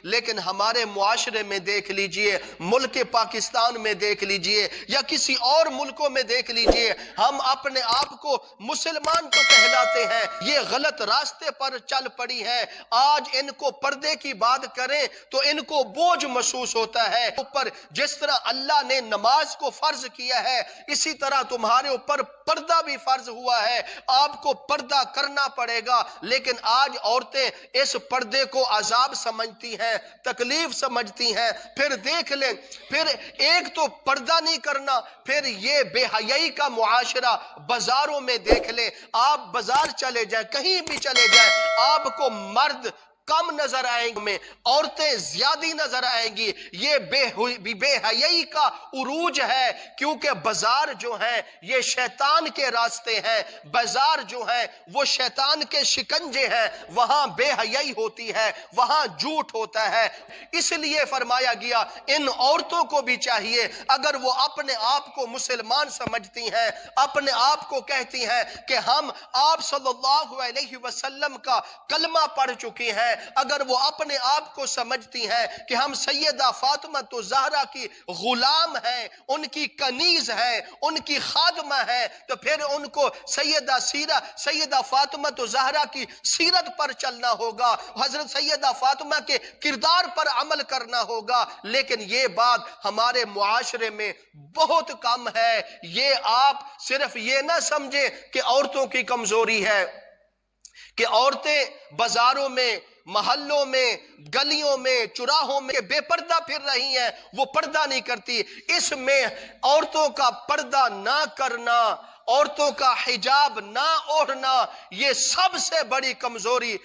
لیکن ہمارے معاشرے میں دیکھ لیجئے، ملک پاکستان میں دیکھ لیجئے یا کسی اور ملکوں میں دیکھ لیجئے، ہم اپنے آپ کو مسلمان تو کہلاتے ہیں، یہ غلط راستے پر چل پڑی ہیں۔ آج ان کو پردے کی بات کریں تو ان کو بوجھ محسوس ہوتا ہے۔ اوپر جس طرح اللہ نے نماز کو فرض کیا ہے، اسی طرح تمہارے اوپر پردہ بھی فرض ہوا ہے، آپ کو پردہ کرنا پڑے گا۔ لیکن آج عورتیں اس پردے کو عذاب سمجھتی ہیں، تکلیف سمجھتی ہیں۔ پھر دیکھ لیں، پھر ایک تو پردہ نہیں کرنا، پھر یہ بے حیائی کا معاشرہ بازاروں میں دیکھ لیں۔ آپ بازار چلے جائیں، کہیں بھی چلے جائیں، آپ کو مرد کم نظر آئیں گے، عورتیں زیادہ نظر آئیں گی۔ یہ بے حیائی کا عروج ہے، کیونکہ بازار جو ہیں یہ شیطان کے راستے ہیں، بازار جو ہیں وہ شیطان کے شکنجے ہیں، وہاں بے حیائی ہوتی ہے، وہاں جھوٹ ہوتا ہے۔ اس لیے فرمایا گیا ان عورتوں کو بھی چاہیے، اگر وہ اپنے آپ کو مسلمان سمجھتی ہیں، اپنے آپ کو کہتی ہیں کہ ہم آپ صلی اللہ علیہ وسلم کا کلمہ پڑھ چکی ہیں، اگر وہ اپنے آپ کو سمجھتی ہیں کہ ہم سیدہ فاطمہ زہرا کی غلام ہیں، ان کی کنیز ہیں، ان کی خادمہ ہیں، تو پھر ان کو سیدہ فاطمہ زہرا کی سیرت پر چلنا ہوگا، حضرت سیدہ فاطمہ کے کردار پر عمل کرنا ہوگا۔ لیکن یہ بات ہمارے معاشرے میں بہت کم ہے۔ یہ آپ صرف یہ نہ سمجھیں کہ عورتوں کی کمزوری ہے کہ عورتیں بازاروں میں، محلوں میں، گلیوں میں، چراہوں میں بے پردہ پھر رہی ہیں، وہ پردہ نہیں کرتی۔ اس میں عورتوں کا پردہ نہ کرنا، عورتوں کا حجاب نہ اوڑھنا، یہ سب سے بڑی کمزوری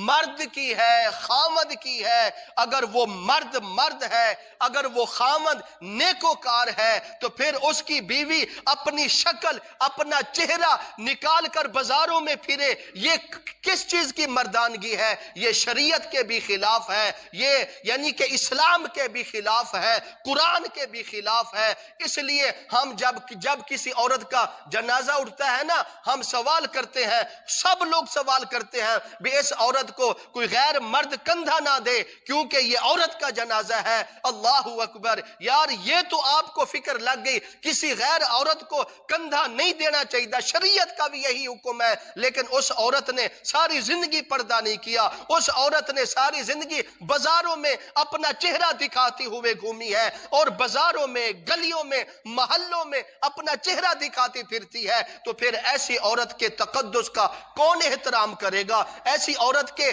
مرد کی ہے، خامد کی ہے۔ اگر وہ مرد ہے، اگر وہ خامد نیکوکار ہے، تو پھر اس کی بیوی اپنی شکل، اپنا چہرہ نکال کر بازاروں میں پھرے، یہ کس چیز کی مردانگی ہے؟ یہ شریعت کے بھی خلاف ہے، یہ یعنی کہ اسلام کے بھی خلاف ہے، قرآن کے بھی خلاف ہے۔ اس لیے ہم جب کسی عورت کا جنازہ اٹھتا ہے نا، ہم سوال کرتے ہیں، سب لوگ سوال کرتے ہیں بھی اس عورت کو کوئی غیر مرد کندھا نہ دے کیونکہ یہ عورت کا جنازہ ہے۔ اللہ اکبر، یار یہ تو آپ کو فکر لگ گئی، کسی غیر عورت کو کندھا نہیں دینا چاہیے، شریعت کا بھی یہی حکم ہے۔ لیکن اس عورت نے ساری زندگی پردہ نہیں کیا، اس عورت نے ساری زندگی بازاروں میں اپنا چہرہ دکھاتی ہوئے گھومی ہے، اور بازاروں میں، گلیوں میں، محلوں میں اپنا چہرہ دکھاتی پھرتی ہے۔ تو پھر ایسی عورت کے تقدس کا کون احترام کرے گا؟ ایسی عورت کے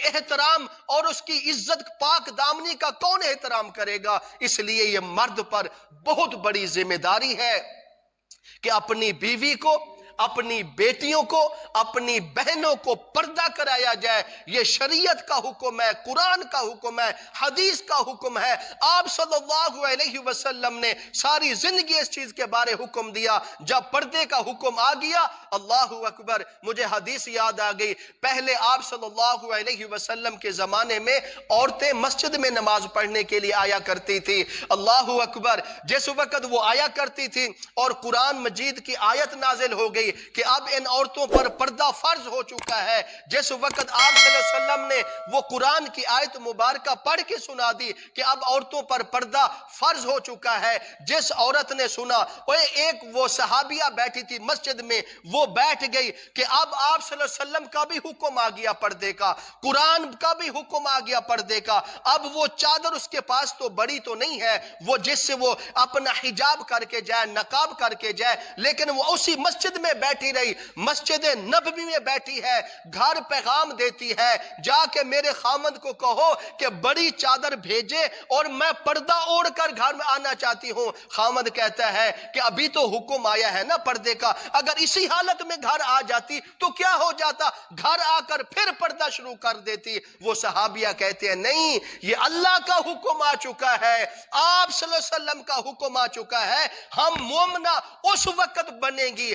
احترام اور اس کی عزت پاک دامنی کا کون احترام کرے گا؟ اس لیے یہ مرد پر بہت بڑی ذمہ داری ہے کہ اپنی بیوی کو، اپنی بیٹیوں کو، اپنی بہنوں کو پردہ کرایا جائے۔ یہ شریعت کا حکم ہے، قرآن کا حکم ہے، حدیث کا حکم ہے۔ آپ صلی اللہ علیہ وسلم نے ساری زندگی اس چیز کے بارے حکم دیا۔ جب پردے کا حکم آ گیا، اللہ اکبر، مجھے حدیث یاد آ گئی۔ پہلے آپ صلی اللہ علیہ وسلم کے زمانے میں عورتیں مسجد میں نماز پڑھنے کے لیے آیا کرتی تھی۔ اللہ اکبر، جس وقت وہ آیا کرتی تھی اور قرآن مجید کی آیت نازل ہو گئی کہ اب ان عورتوں پر پردہ فرض ہو چکا ہے، جس وقت آپ صلی اللہ علیہ وسلم نے وہ قرآن کی آیت مبارکہ پڑھ کے سنا دی کہ اب عورتوں پر پردہ فرض ہو چکا ہے، جس عورت نے سنا، ایک وہ صحابیہ بیٹھی تھی مسجد میں، وہ بیٹھ گئی کہ اب آپ صلی اللہ علیہ وسلم کا بھی حکم آ گیا پردے کا، قرآن کا بھی حکم آ گیا پردے کا۔ اب وہ چادر اس کے پاس تو بڑی تو نہیں ہے وہ جس سے وہ اپنا حجاب کر کے جائے، نقاب کر کے جائے، لیکن وہ اسی مسجد میں بیٹھی رہی، مسجد نبوی میں بیٹھی ہے، گھر پیغام دیتی ہے، جا کے میرے خامد کو کہو کہ بڑی چادر بھیجے اور میں پردہ اوڑھ کر گھر میں آنا چاہتی ہوں۔ خامد کہتا ہے کہ ابھی تو حکم آیا ہے نا پردے کا، اگر اسی حالت میں گھر آ جاتی تو کیا ہو جاتا؟ گھر آ کر پھر پردہ شروع کر دیتی۔ وہ صحابیہ کہتے ہیں نہیں، یہ اللہ کا حکم آ چکا ہے، آپ صلی اللہ علیہ وسلم کا حکم آ چکا ہے، ہم مومنہ اس وقت بنیں گی،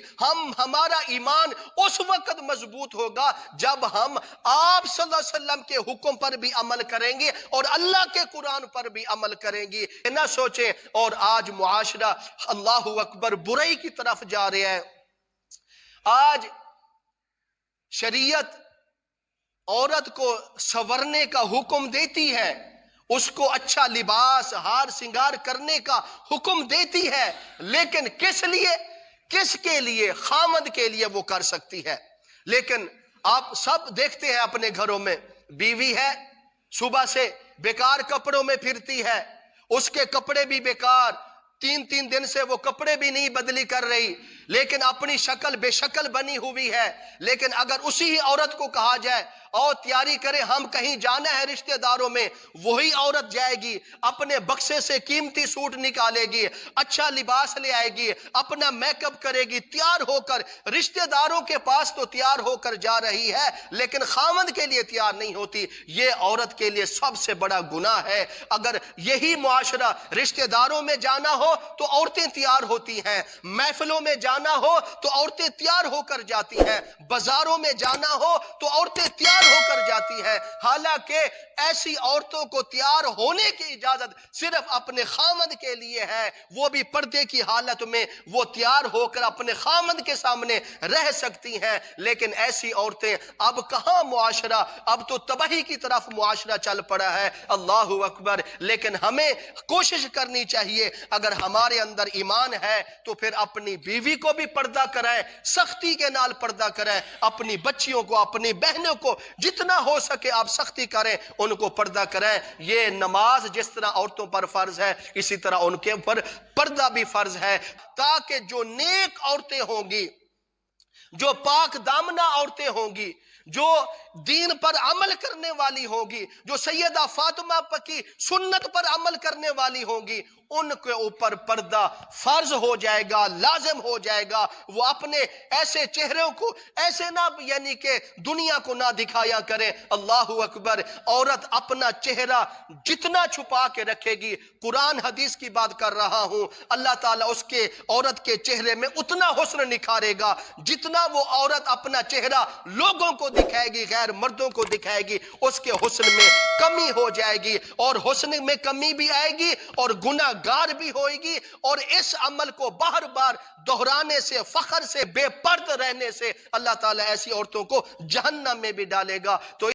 ہمارا ایمان اس وقت مضبوط ہوگا جب ہم آپ صلی اللہ علیہ وسلم کے حکم پر بھی عمل کریں گے اور اللہ کے قرآن پر بھی عمل کریں گی۔ نہ سوچیں، اور آج معاشرہ اللہ اکبر برائی کی طرف جا رہا ہے۔ آج شریعت عورت کو سنورنے کا حکم دیتی ہے، اس کو اچھا لباس ہار سنگار کرنے کا حکم دیتی ہے، لیکن کس لیے؟ کس کے لیے؟ خامد کے لیے وہ کر سکتی ہے۔ لیکن آپ سب دیکھتے ہیں اپنے گھروں میں بیوی ہے، صبح سے بیکار کپڑوں میں پھرتی ہے، اس کے کپڑے بھی بیکار، 3 دن سے وہ کپڑے بھی نہیں بدلی کر رہی، لیکن اپنی شکل بے شکل بنی ہوئی ہے۔ لیکن اگر اسی ہی عورت کو کہا جائے اور تیاری کرے ہم کہیں جانا ہے رشتہ داروں میں، وہی عورت جائے گی، اپنے بکسے سے قیمتی سوٹ نکالے گی، اچھا لباس لے آئے گی، اپنا میک اپ کرے گی، تیار ہو کر رشتہ داروں کے پاس تو تیار ہو کر جا رہی ہے، لیکن خامند کے لیے تیار نہیں ہوتی۔ یہ عورت کے لیے سب سے بڑا گناہ ہے۔ اگر یہی معاشرہ رشتہ داروں میں جانا ہو تو عورتیں تیار ہوتی ہیں، محفلوں میں جانا ہو تو عورتیں تیار ہو کر جاتی ہیں، بازاروں میں جانا ہو تو عورتیں تیار ہو کر جاتی ہے، حالانکہ ایسی عورتوں کو تیار ہونے کی اجازت صرف اپنے خامند کے لیے ہے، وہ بھی پردے کی حالت میں وہ تیار ہو کر اپنے خامند کے سامنے رہ سکتی ہیں۔ لیکن ایسی عورتیں اب کہاں معاشرہ، اب تو تباہی کی طرف معاشرہ چل پڑا ہے، اللہ اکبر۔ لیکن ہمیں کوشش کرنی چاہیے، اگر ہمارے اندر ایمان ہے تو پھر اپنی بیوی کو بھی پردہ کرائیں، سختی کے نال پردہ کریں، اپنی بچیوں کو، اپنی بہنوں کو جتنا ہو سکے آپ سختی کریں، ان کو پردہ کریں۔ یہ نماز جس طرح عورتوں پر فرض ہے، اسی طرح ان کے اوپر پردہ بھی فرض ہے، تاکہ جو نیک عورتیں ہوں گی، جو پاک دامنہ عورتیں ہوں گی، جو دین پر عمل کرنے والی ہوگی، جو سیدہ فاطمہ کی سنت پر عمل کرنے والی ہوگی، ان کے اوپر پردہ فرض ہو جائے گا، لازم ہو جائے گا۔ وہ اپنے ایسے چہروں کو ایسے نہ یعنی کہ دنیا کو نہ دکھایا کرے، اللہ اکبر۔ عورت اپنا چہرہ جتنا چھپا کے رکھے گی، قرآن حدیث کی بات کر رہا ہوں، اللہ تعالیٰ اس کے عورت کے چہرے میں اتنا حسن نکھارے گا جتنا وہ عورت اپنا چہرہ لوگوں کو دکھائے گی، غیر مردوں کو دکھائے گی، اس کے حسن میں کمی ہو جائے گی، اور حسن میں کمی بھی آئے گی اور گناہ گار بھی ہوئے گی، اور اس عمل کو بار بار دہرانے سے، فخر سے، بے پرد رہنے سے اللہ تعالیٰ ایسی عورتوں کو جہنم میں بھی ڈالے گا۔ تو